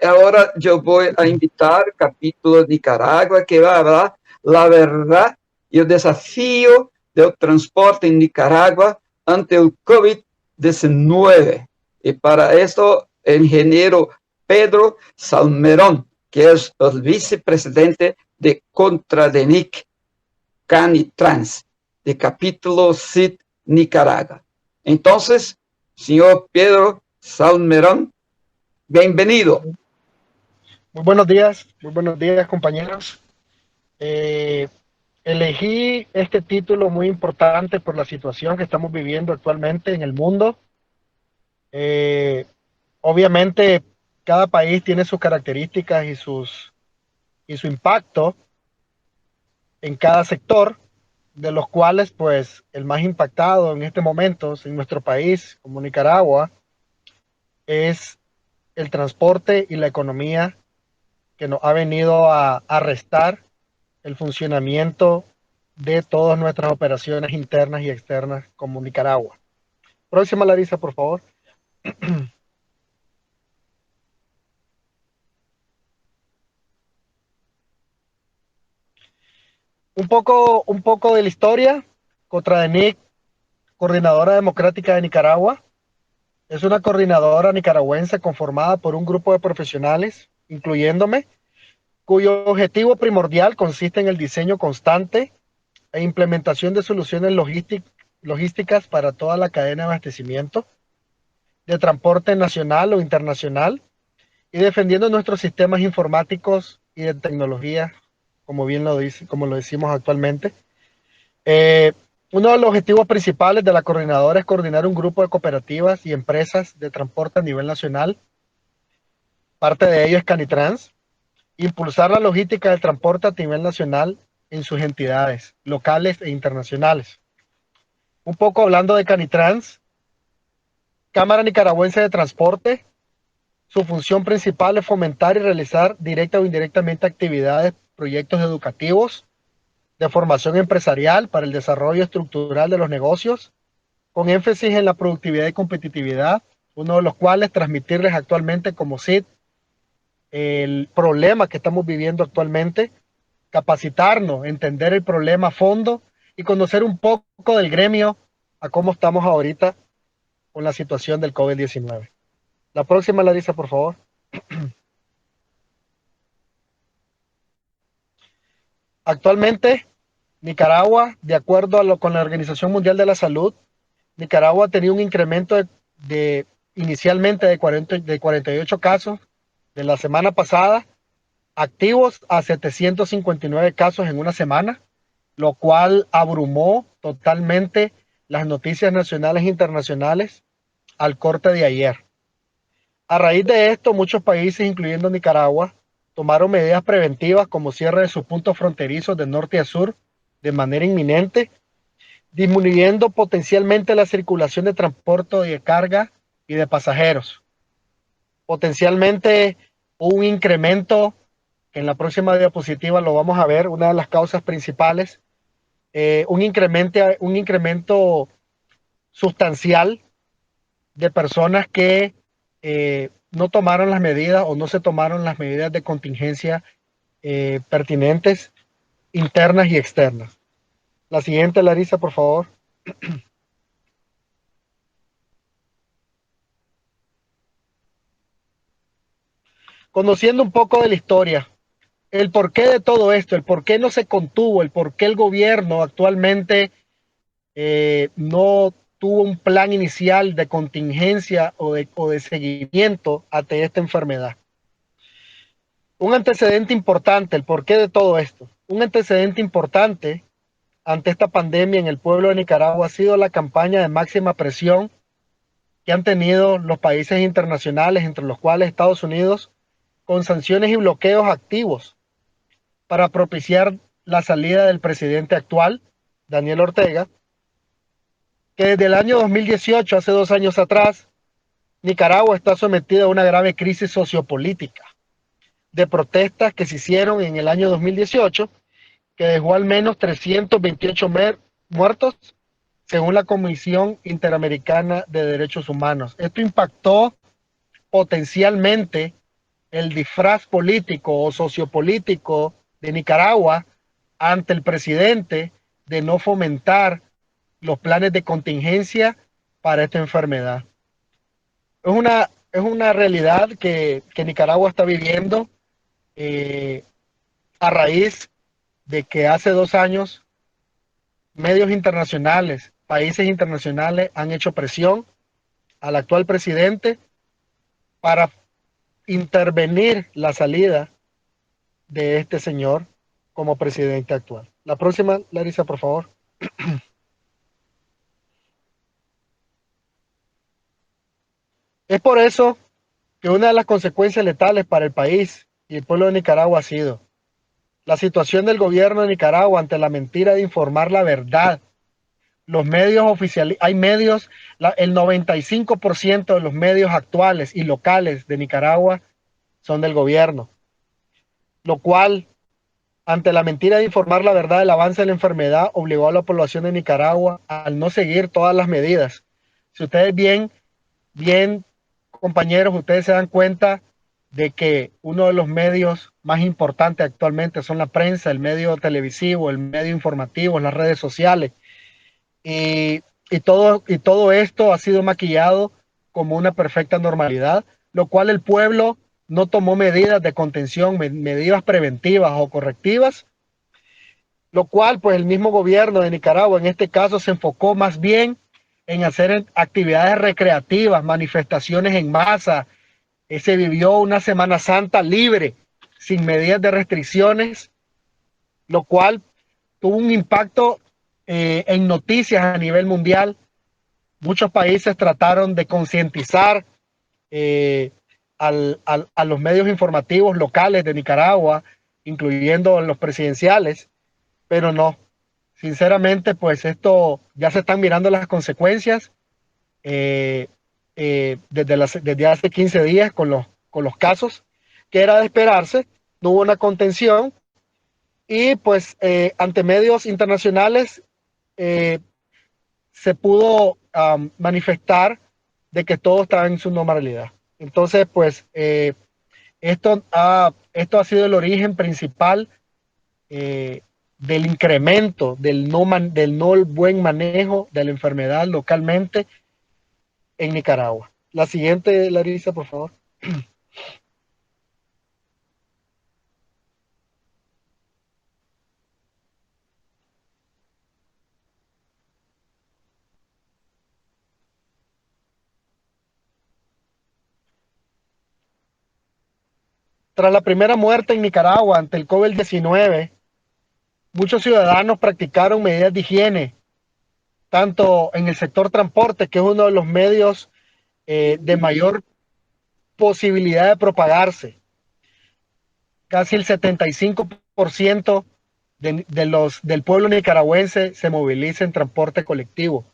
ahora yo voy a invitar capítulo de Nicaragua, que va a hablar la verdad y el desafío del transporte en Nicaragua ante el COVID-19. Y para esto, el ingeniero Pedro Salmerón, que es el vicepresidente de Contradenic Canitrans, de capítulo CID Nicaragua. Entonces, señor Pedro Salmerón, bienvenido. Muy buenos días compañeros. Elegí este título muy importante por la situación que estamos viviendo actualmente en el mundo. Obviamente cada país tiene sus características y su impacto en cada sector, de los cuales pues el más impactado en este momento en nuestro país como Nicaragua es el transporte y la economía, que nos ha venido a restar el funcionamiento de todas nuestras operaciones internas y externas como Nicaragua. Próxima, Larissa, por favor. Un poco de la historia. Contradenic, Coordinadora Democrática de Nicaragua, es una coordinadora nicaragüense conformada por un grupo de profesionales, incluyéndome, cuyo objetivo primordial consiste en el diseño constante e implementación de soluciones logísticas para toda la cadena de abastecimiento, de transporte nacional o internacional, y defendiendo nuestros sistemas informáticos y de tecnología, como lo decimos actualmente. Uno de los objetivos principales de la coordinadora es coordinar un grupo de cooperativas y empresas de transporte a nivel nacional. Parte de ello es Canitrans. Impulsar la logística del transporte a nivel nacional en sus entidades locales e internacionales. Un poco hablando de Canitrans, Cámara Nicaragüense de Transporte, su función principal es fomentar y realizar directa o indirectamente actividades, proyectos educativos, de formación empresarial para el desarrollo estructural de los negocios, con énfasis en la productividad y competitividad, uno de los cuales transmitirles actualmente como CID el problema que estamos viviendo actualmente, capacitarnos, entender el problema a fondo y conocer un poco del gremio a cómo estamos ahorita con la situación del COVID-19. La próxima, Larisa, por favor. Actualmente, Nicaragua, de acuerdo con la Organización Mundial de la Salud, Nicaragua tenía un incremento inicialmente de 48 casos de la semana pasada, activos a 759 casos en una semana, lo cual abrumó totalmente las noticias nacionales e internacionales al corte de ayer. A raíz de esto, muchos países, incluyendo Nicaragua, tomaron medidas preventivas como cierre de sus puntos fronterizos de norte a sur de manera inminente, disminuyendo potencialmente la circulación de transporte de carga y de pasajeros. Potencialmente un incremento, que en la próxima diapositiva lo vamos a ver, una de las causas principales, un incremento sustancial de personas que no tomaron las medidas o no se tomaron las medidas de contingencia pertinentes, internas y externas. La siguiente, Larisa, por favor. Conociendo un poco de la historia, el porqué de todo esto, el por qué no se contuvo, el por qué el gobierno actualmente no tuvo un plan inicial de contingencia o de seguimiento ante esta enfermedad. Un antecedente importante, el porqué de todo esto. Un antecedente importante ante esta pandemia en el pueblo de Nicaragua ha sido la campaña de máxima presión que han tenido los países internacionales, entre los cuales Estados Unidos, con sanciones y bloqueos activos para propiciar la salida del presidente actual, Daniel Ortega, que desde el año 2018, hace 2 años atrás, Nicaragua está sometida a una grave crisis sociopolítica de protestas que se hicieron en el año 2018, que dejó al menos 328 muertos, según la Comisión Interamericana de Derechos Humanos. Esto impactó potencialmente el disfraz político o sociopolítico de Nicaragua ante el presidente de no fomentar los planes de contingencia para esta enfermedad. Es una realidad que Nicaragua está viviendo a raíz de que hace 2 años medios internacionales, países internacionales han hecho presión al actual presidente para intervenir la salida de este señor como presidente actual. La próxima, Larisa, por favor. Es por eso que una de las consecuencias letales para el país y el pueblo de Nicaragua ha sido la situación del gobierno de Nicaragua ante la mentira de informar la verdad. Los medios oficiales, hay medios, el 95% de los medios actuales y locales de Nicaragua son del gobierno, lo cual, ante la mentira de informar la verdad del avance de la enfermedad, obligó a la población de Nicaragua al no seguir todas las medidas. Si ustedes bien, compañeros, ustedes se dan cuenta de que uno de los medios más importantes actualmente son la prensa, el medio televisivo, el medio informativo, las redes sociales. Y todo esto ha sido maquillado como una perfecta normalidad, lo cual el pueblo no tomó medidas de contención, medidas preventivas o correctivas, lo cual pues el mismo gobierno de Nicaragua en este caso se enfocó más bien en hacer actividades recreativas, manifestaciones en masa. Se vivió una Semana Santa libre, sin medidas de restricciones, lo cual tuvo un impacto en noticias a nivel mundial. Muchos países trataron de concientizar a los medios informativos locales de Nicaragua, incluyendo los presidenciales, pero no. Sinceramente, pues esto ya se están mirando las consecuencias. desde hace 15 días con los casos, que era de esperarse. No hubo una contención y pues ante medios internacionales se pudo manifestar de que todo estaba en su normalidad. Entonces, pues esto ha sido el origen principal del incremento del no buen manejo de la enfermedad localmente en Nicaragua. La siguiente, Larissa, por favor. Tras la primera muerte en Nicaragua ante el COVID-19, muchos ciudadanos practicaron medidas de higiene, tanto en el sector transporte, que es uno de los medios de mayor posibilidad de propagarse. Casi el 75% del pueblo nicaragüense se moviliza en transporte colectivo.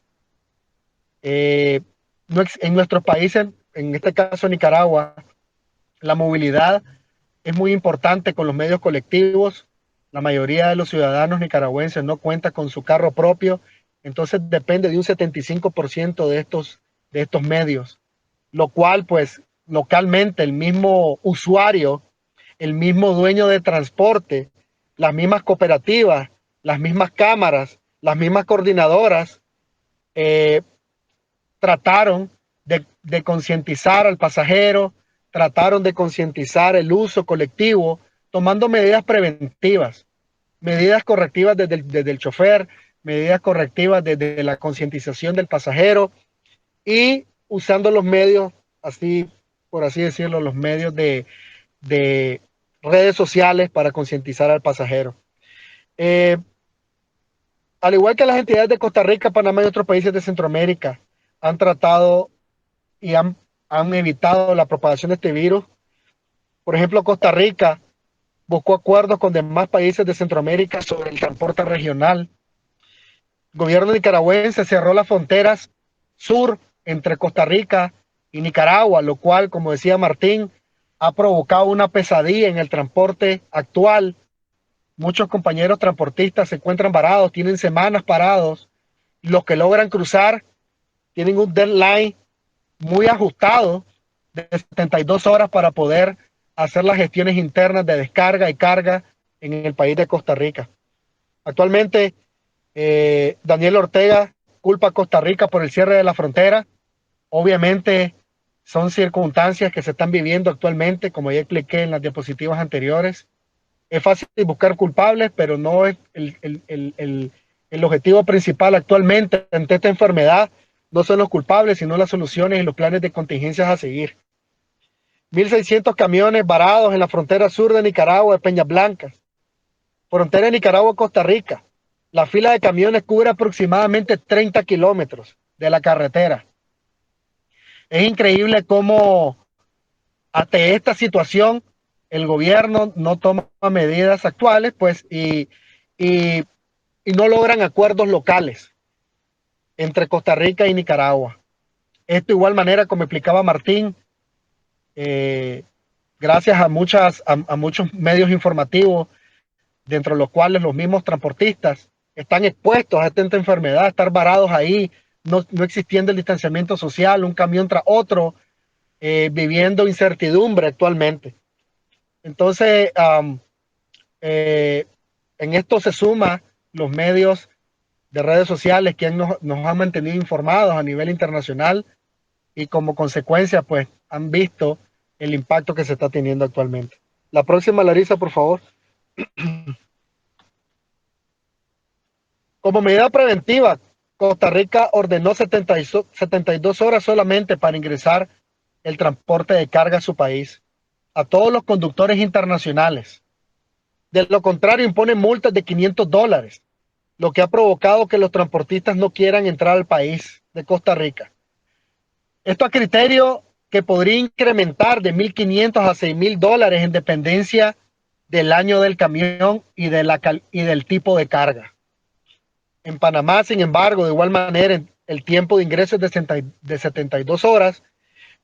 En nuestros países, en este caso Nicaragua, la movilidad es muy importante con los medios colectivos. La mayoría de los ciudadanos nicaragüenses no cuenta con su carro propio, entonces depende de un 75% de estos medios, lo cual pues localmente el mismo usuario, el mismo dueño de transporte, las mismas cooperativas, las mismas cámaras, las mismas coordinadoras trataron de concientizar al pasajero, trataron de concientizar el uso colectivo, tomando medidas preventivas, medidas correctivas desde el chofer, medidas correctivas desde la concientización del pasajero y usando los medios, así por así decirlo, los medios de redes sociales para concientizar al pasajero. Al igual que las entidades de Costa Rica, Panamá y otros países de Centroamérica han tratado y han evitado la propagación de este virus. Por ejemplo, Costa Rica buscó acuerdos con demás países de Centroamérica sobre el transporte regional. El gobierno nicaragüense cerró las fronteras sur entre Costa Rica y Nicaragua, lo cual, como decía Martín, ha provocado una pesadilla en el transporte actual. Muchos compañeros transportistas se encuentran varados, tienen semanas parados. Los que logran cruzar tienen un deadline muy ajustado de 72 horas para poder hacer las gestiones internas de descarga y carga en el país de Costa Rica. Actualmente, Daniel Ortega culpa a Costa Rica por el cierre de la frontera. Obviamente, son circunstancias que se están viviendo actualmente, como ya expliqué en las diapositivas anteriores. Es fácil buscar culpables, pero no es el objetivo principal actualmente ante esta enfermedad. No son los culpables, sino las soluciones y los planes de contingencias a seguir. 1.600 camiones varados en la frontera sur de Nicaragua, de Peñas Blancas. Frontera de Nicaragua-Costa Rica. La fila de camiones cubre aproximadamente 30 kilómetros de la carretera. Es increíble cómo ante esta situación el gobierno no toma medidas actuales, pues, y no logran acuerdos locales entre Costa Rica y Nicaragua. Esto de igual manera, como explicaba Martín, gracias a muchos medios informativos, dentro de los cuales los mismos transportistas están expuestos a esta enfermedad, estar varados ahí, no existiendo el distanciamiento social, un camión tras otro, viviendo incertidumbre actualmente. Entonces, en esto se suma los medios de redes sociales que nos han mantenido informados a nivel internacional y como consecuencia, pues, han visto el impacto que se está teniendo actualmente. La próxima, Larissa, por favor. Como medida preventiva, Costa Rica ordenó 72 horas solamente para ingresar el transporte de carga a su país, a todos los conductores internacionales. De lo contrario, impone multas de $500, lo que ha provocado que los transportistas no quieran entrar al país de Costa Rica. Esto a criterio que podría incrementar de $1.500 a $6.000 en dependencia del año del camión y del tipo de carga. En Panamá, sin embargo, de igual manera, el tiempo de ingreso es de 72 horas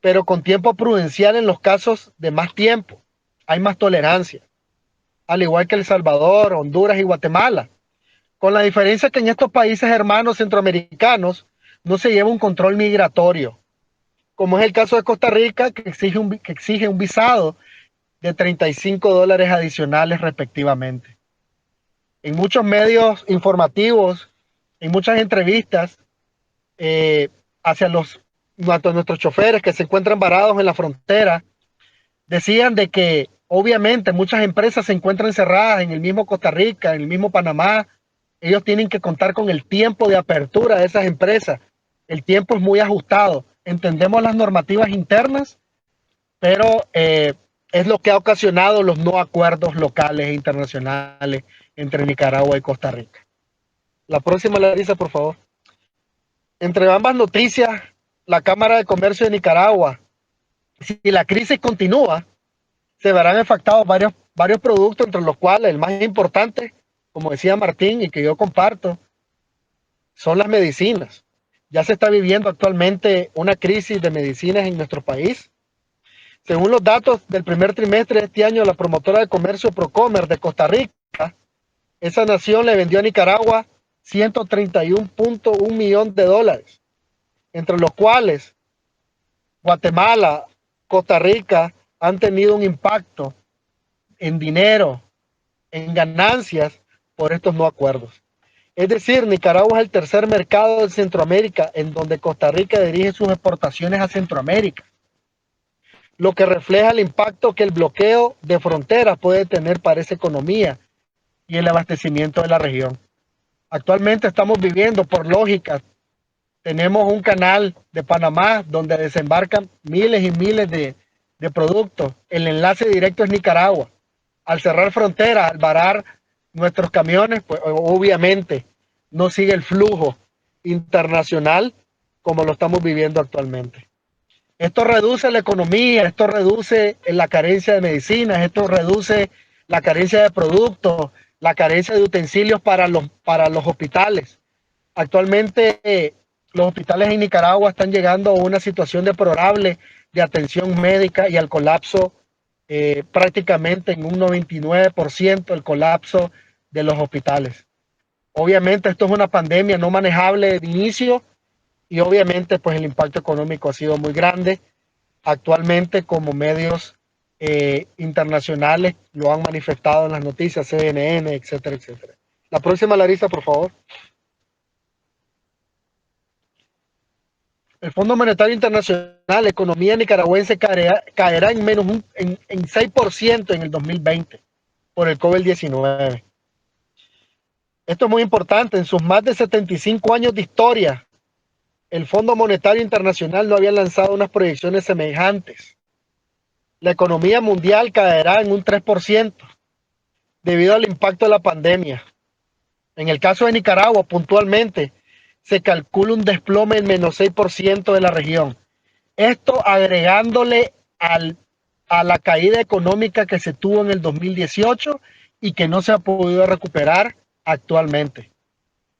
pero con tiempo prudencial en los casos de más tiempo. Hay más tolerancia, al igual que El Salvador, Honduras y Guatemala, con la diferencia que en estos países hermanos centroamericanos no se lleva un control migratorio, como es el caso de Costa Rica, que exige un visado de $35 adicionales respectivamente. En muchos medios informativos, en muchas entrevistas hacia nuestros choferes que se encuentran varados en la frontera, decían de que obviamente muchas empresas se encuentran cerradas en el mismo Costa Rica, en el mismo Panamá. Ellos tienen que contar con el tiempo de apertura de esas empresas. El tiempo es muy ajustado. Entendemos las normativas internas, pero es lo que ha ocasionado los no acuerdos locales e internacionales entre Nicaragua y Costa Rica. La próxima, Larisa, por favor. Entre ambas noticias, la Cámara de Comercio de Nicaragua, si la crisis continúa, se verán afectados varios productos, entre los cuales el más importante, como decía Martín y que yo comparto, son las medicinas. Ya se está viviendo actualmente una crisis de medicinas en nuestro país. Según los datos del primer trimestre de este año, la promotora de comercio Procomer de Costa Rica, esa nación le vendió a Nicaragua $131.1 millones, entre los cuales Guatemala, Costa Rica han tenido un impacto en dinero, en ganancias por estos no acuerdos. Es decir, Nicaragua es el tercer mercado de Centroamérica en donde Costa Rica dirige sus exportaciones a Centroamérica, lo que refleja el impacto que el bloqueo de fronteras puede tener para esa economía y el abastecimiento de la región. Actualmente estamos viviendo, por lógica, tenemos un canal de Panamá donde desembarcan miles y miles de productos. El enlace directo es Nicaragua. Al cerrar fronteras, al varar nuestros camiones, pues obviamente no sigue el flujo internacional como lo estamos viviendo actualmente. Esto reduce la economía, esto reduce la carencia de medicinas, esto reduce la carencia de productos, la carencia de utensilios para los hospitales. Actualmente los hospitales en Nicaragua están llegando a una situación deplorable de atención médica y al colapso prácticamente en un 99% el colapso de los hospitales. Obviamente esto es una pandemia no manejable de inicio y obviamente pues el impacto económico ha sido muy grande. Actualmente como medios internacionales lo han manifestado en las noticias, CNN, etcétera, etcétera. La próxima, Larisa, por favor. El Fondo Monetario Internacional, la economía nicaragüense caerá en menos en 6% en el 2020 por el COVID-19. Esto es muy importante. En sus más de 75 años de historia, el Fondo Monetario Internacional no había lanzado unas proyecciones semejantes. La economía mundial caerá en un 3% debido al impacto de la pandemia. En el caso de Nicaragua, puntualmente, se calcula un desplome en menos 6% de la región. Esto agregándole a la caída económica que se tuvo en el 2018 y que no se ha podido recuperar actualmente.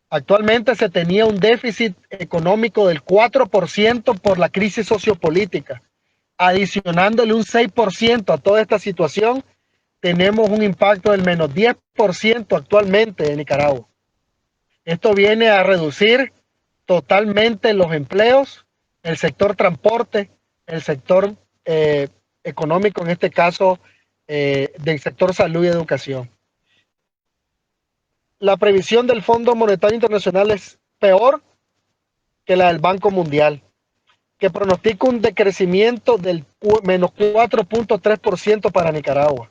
Actualmente se tenía un déficit económico del 4% por la crisis sociopolítica. Adicionándole un 6% a toda esta situación, tenemos un impacto del menos 10% actualmente en Nicaragua. Esto viene a reducir totalmente los empleos, el sector transporte, el sector económico, en este caso del sector salud y educación. La previsión del Fondo Monetario Internacional es peor que la del Banco Mundial, que pronostica un decrecimiento del menos 4.3% para Nicaragua.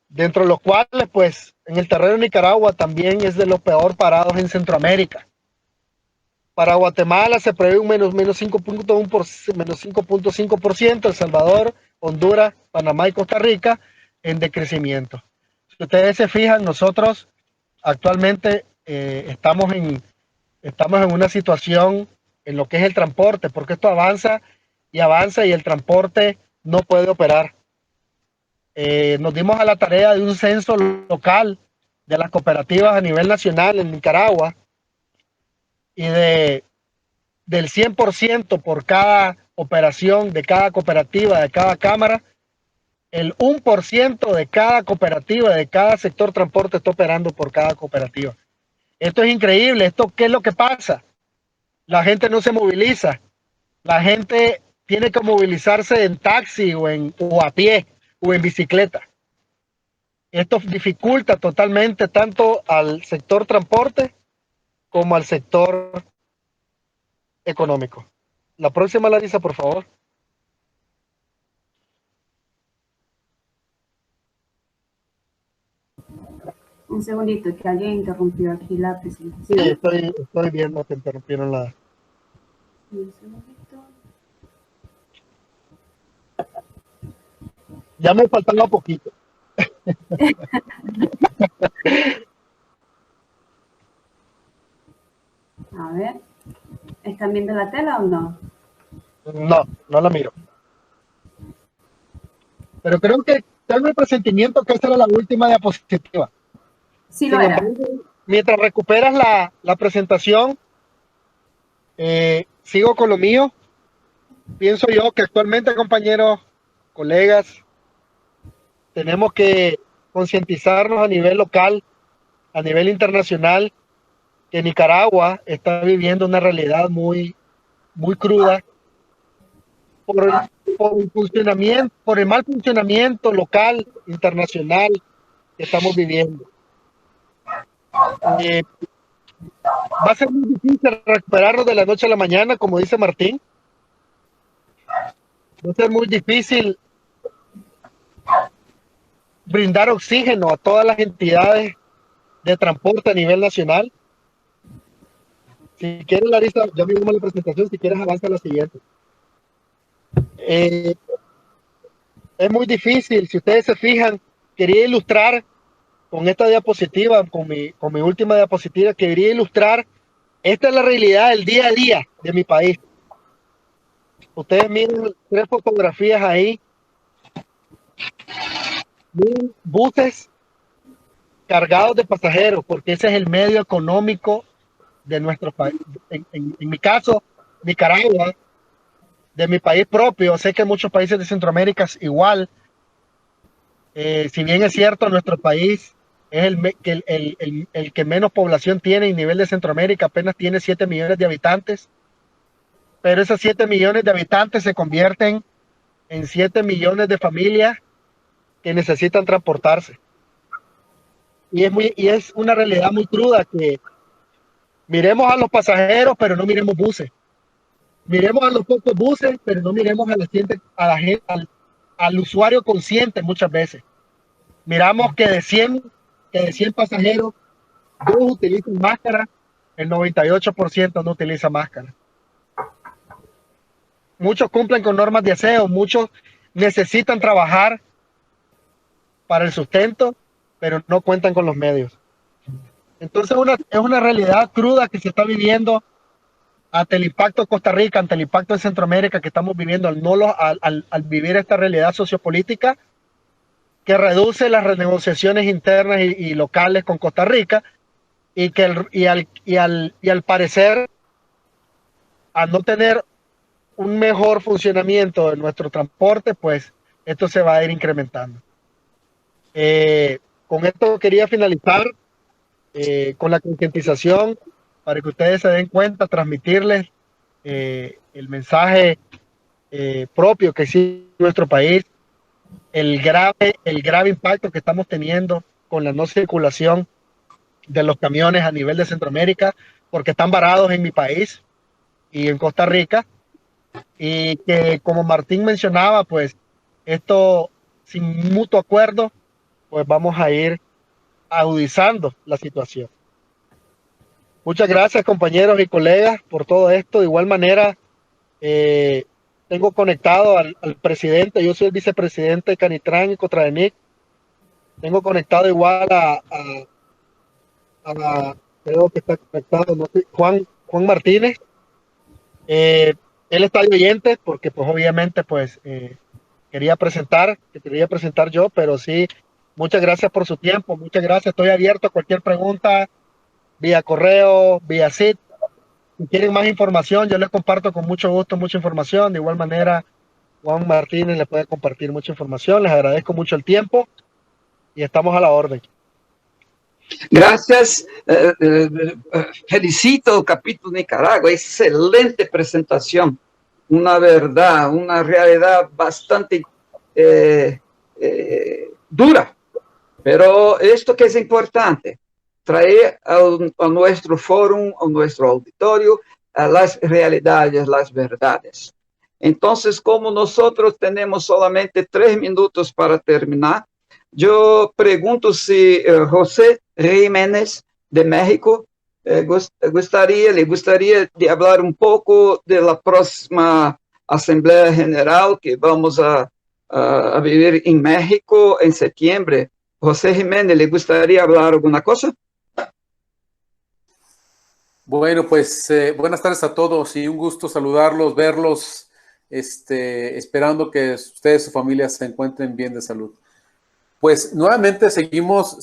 Dentro de los cuales, pues, en el terreno de Nicaragua también es de los peor parados en Centroamérica. Para Guatemala se prevé un menos 5.5%, El Salvador, Honduras, Panamá y Costa Rica en decrecimiento. Si ustedes se fijan, nosotros actualmente estamos en una situación en lo que es el transporte, porque esto avanza y el transporte no puede operar. Nos dimos a la tarea de un censo local de las cooperativas a nivel nacional en Nicaragua y del 100% por cada operación de cada cooperativa, de cada cámara, el 1% de cada cooperativa, de cada sector transporte está operando por cada cooperativa. Esto es increíble. ¿Esto qué es lo que pasa? La gente no se moviliza. La gente tiene que movilizarse en taxi o a pie o en bicicleta. Esto dificulta totalmente tanto al sector transporte como al sector económico. La próxima, Larisa, por favor. Un segundito, que alguien interrumpió aquí la presentación. Sí, estoy viendo que interrumpieron la... Un segundito. Ya me faltaba poquito. A ver, ¿están viendo la tela o no? No, no la miro. Pero creo que tengo el presentimiento que esta era la última diapositiva. Sí lo era. Mientras recuperas la presentación, sigo con lo mío. Pienso yo que actualmente, compañeros, colegas, tenemos que concientizarnos a nivel local, a nivel internacional, que Nicaragua está viviendo una realidad muy, muy cruda por el mal funcionamiento local, internacional que estamos viviendo. Va a ser muy difícil recuperarnos de la noche a la mañana, como dice Martín. Va a ser muy difícil brindar oxígeno a todas las entidades de transporte a nivel nacional. Si quieres, Larisa, ya vimos la presentación, si quieres avanza a la siguiente. Es muy difícil, si ustedes se fijan, quería ilustrar con esta diapositiva, con mi última diapositiva, quería ilustrar, esta es la realidad del día a día de mi país. Ustedes miren 3 fotografías ahí, miren buses cargados de pasajeros, porque ese es el medio económico de nuestro país. En mi caso, Nicaragua, de mi país propio, sé que muchos países de Centroamérica es igual. Si bien es cierto, nuestro país es el que menos población tiene en nivel de Centroamérica, apenas tiene 7 millones de habitantes, pero esos 7 millones de habitantes se convierten en 7 millones de familias que necesitan transportarse. Y es una realidad muy cruda que miremos a los pasajeros, pero no miremos buses. Miremos a los pocos buses, pero no miremos a la gente, al usuario consciente muchas veces. Miramos que de 100 pasajeros, 2 utilizan máscara, el 98% no utiliza máscara. Muchos cumplen con normas de aseo, muchos necesitan trabajar para el sustento, pero no cuentan con los medios. Entonces es una realidad cruda que se está viviendo ante el impacto de Costa Rica, ante el impacto de Centroamérica que estamos viviendo al vivir esta realidad sociopolítica que reduce las renegociaciones internas y locales con Costa Rica y al parecer, al no tener un mejor funcionamiento de nuestro transporte, pues esto se va a ir incrementando. Con esto quería finalizar con la concientización para que ustedes se den cuenta, transmitirles el mensaje propio que existe en nuestro país, el grave impacto que estamos teniendo con la no circulación de los camiones a nivel de Centroamérica, porque están varados en mi país y en Costa Rica, y que como Martín mencionaba, pues esto sin mutuo acuerdo, pues vamos a ir agudizando la situación. Muchas gracias, compañeros y colegas, por todo esto. De igual manera, tengo conectado al presidente, yo soy el vicepresidente de Canitrán y Cotradenic. Tengo conectado igual creo que está conectado, no sé, Juan Martínez. Él está de oyente porque pues obviamente pues quería presentar yo, pero sí, muchas gracias por su tiempo, muchas gracias. Estoy abierto a cualquier pregunta, vía correo, vía CIT, Si quieren más información, yo les comparto con mucho gusto mucha información. De igual manera, Juan Martínez les puede compartir mucha información. Les agradezco mucho el tiempo y estamos a la orden. Gracias. Felicito el capítulo Nicaragua. Excelente presentación. Una verdad, una realidad bastante dura. Pero esto que es importante, traer a nuestro foro, a nuestro auditorio, a las realidades, las verdades. Entonces, como nosotros tenemos solamente 3 minutos para terminar, yo pregunto si José Jiménez de México le gustaría de hablar un poco de la próxima Asamblea General que vamos a vivir en México en septiembre. José Jiménez, ¿le gustaría hablar alguna cosa? Bueno, pues buenas tardes a todos y un gusto saludarlos, verlos, esperando que ustedes y su familia se encuentren bien de salud. Pues nuevamente seguimos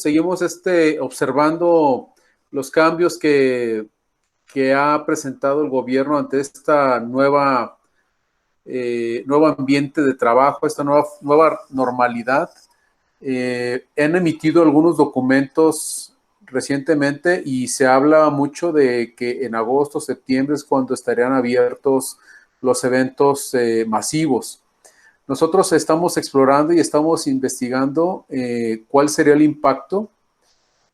observando los cambios que ha presentado el gobierno ante esta nuevo ambiente de trabajo, esta nueva normalidad. Han emitido algunos documentos recientemente y se habla mucho de que en agosto, septiembre es cuando estarían abiertos los eventos masivos. Nosotros estamos explorando y estamos investigando cuál sería el impacto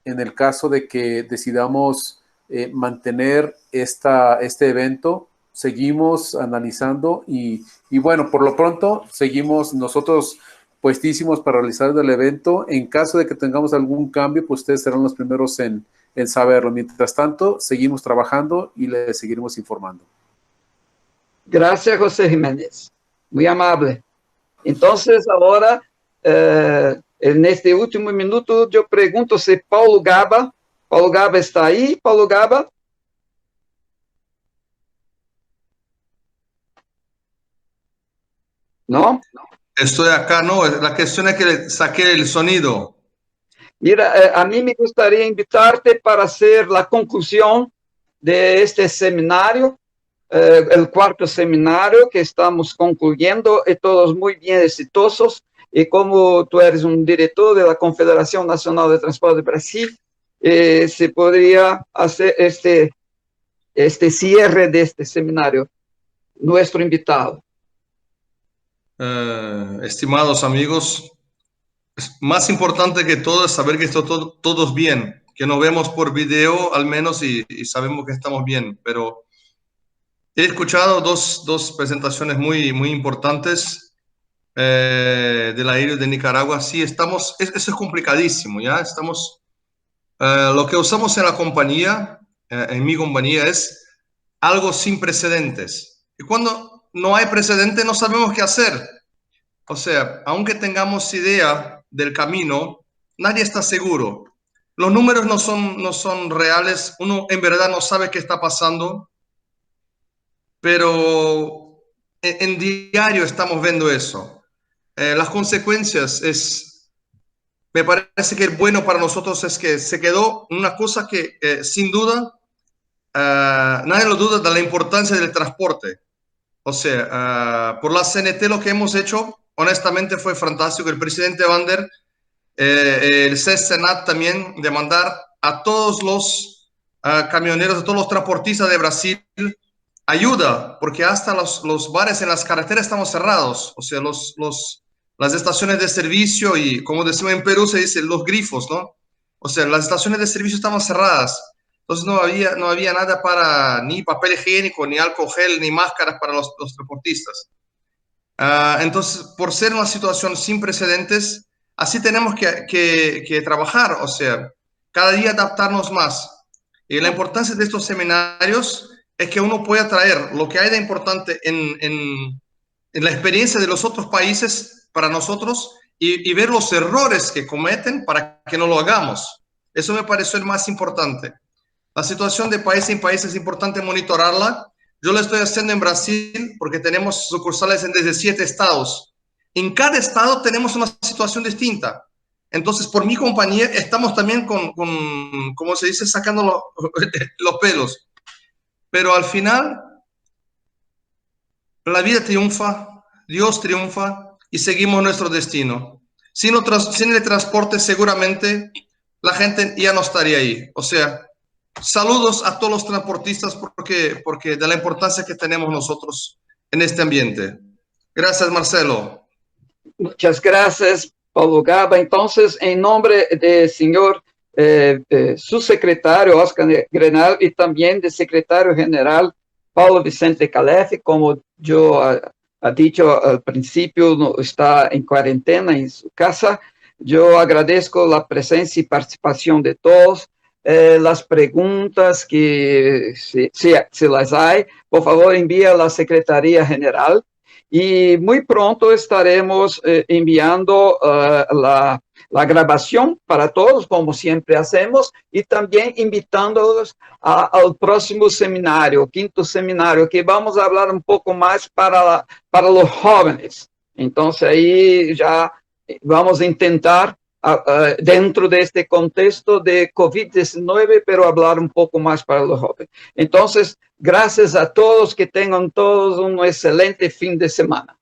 en el caso de que decidamos mantener este evento. Seguimos analizando y bueno, por lo pronto seguimos nosotros puestísimos para realizar el evento. En caso de que tengamos algún cambio, pues ustedes serán los primeros en saberlo. Mientras tanto, seguimos trabajando y les seguiremos informando. Gracias, José Jiménez. Muy amable. Entonces, ahora, en este último minuto, yo pregunto si Paulo Gaba está ahí. Paulo Gaba. ¿No? Estoy acá, no, la cuestión es que saqué el sonido. Mira, a mí me gustaría invitarte para hacer la conclusión de este seminario, el 4º seminario que estamos concluyendo, y todos muy bien exitosos, y como tú eres un director de la Confederación Nacional de Transporte de Brasil, se podría hacer este cierre de este seminario, nuestro invitado. Estimados amigos, más importante que todo es saber que todos bien, que nos vemos por video al menos y sabemos que estamos bien, pero he escuchado dos presentaciones muy importantes del aéreo de Nicaragua. Sí, eso es complicadísimo, ¿ya? Lo que usamos en la compañía, en mi compañía, es algo sin precedentes. Y cuando no hay precedente, no sabemos qué hacer. O sea, aunque tengamos idea del camino, nadie está seguro. Los números no son reales. Uno en verdad no sabe qué está pasando. Pero en diario estamos viendo eso. Las consecuencias me parece que bueno para nosotros es que se quedó una cosa que sin duda nadie lo duda de la importancia del transporte. O sea, por la CNT lo que hemos hecho, honestamente fue fantástico. El presidente Vander, el CESENAT también, de mandar a todos los camioneros, a todos los transportistas de Brasil, ayuda, porque hasta los bares en las carreteras estamos cerrados. O sea, las estaciones de servicio y, como decimos en Perú, se dice los grifos, ¿no? O sea, las estaciones de servicio estaban cerradas. Entonces no había nada para ni papel higiénico, ni alcohol gel, ni máscaras para los transportistas. Entonces, por ser una situación sin precedentes, así tenemos que trabajar, o sea, cada día adaptarnos más. Y la importancia de estos seminarios es que uno pueda traer lo que hay de importante en la experiencia de los otros países para nosotros y ver los errores que cometen para que no lo hagamos. Eso me pareció el más importante. La situación de país en país es importante monitorarla. Yo lo estoy haciendo en Brasil porque tenemos sucursales en 17 estados. En cada estado tenemos una situación distinta. Entonces, por mi compañía, estamos también como se dice, sacando los pelos. pero al final la vida triunfa, Dios triunfa y seguimos nuestro destino. Sin el transporte seguramente la gente ya no estaría ahí. O sea, saludos a todos los transportistas porque de la importancia que tenemos nosotros en este ambiente. Gracias, Marcelo. Muchas gracias, Paulo Gaba. Entonces, en nombre del señor subsecretario Oscar Grenal y también del secretario general Paulo Vicente Calef, como yo ha dicho al principio, no, está en cuarentena en su casa. Yo agradezco la presencia y participación de todos. Las preguntas que si las hay, por favor envía a la Secretaría General. Y muy pronto estaremos enviando la grabación para todos, como siempre hacemos, y también invitándolos al próximo seminario, quinto seminario, que vamos a hablar un poco más para los jóvenes. Entonces, ahí ya vamos a intentar, dentro de este contexto de COVID-19, pero hablar un poco más para los jóvenes. Entonces, gracias a todos, que tengan todos un excelente fin de semana.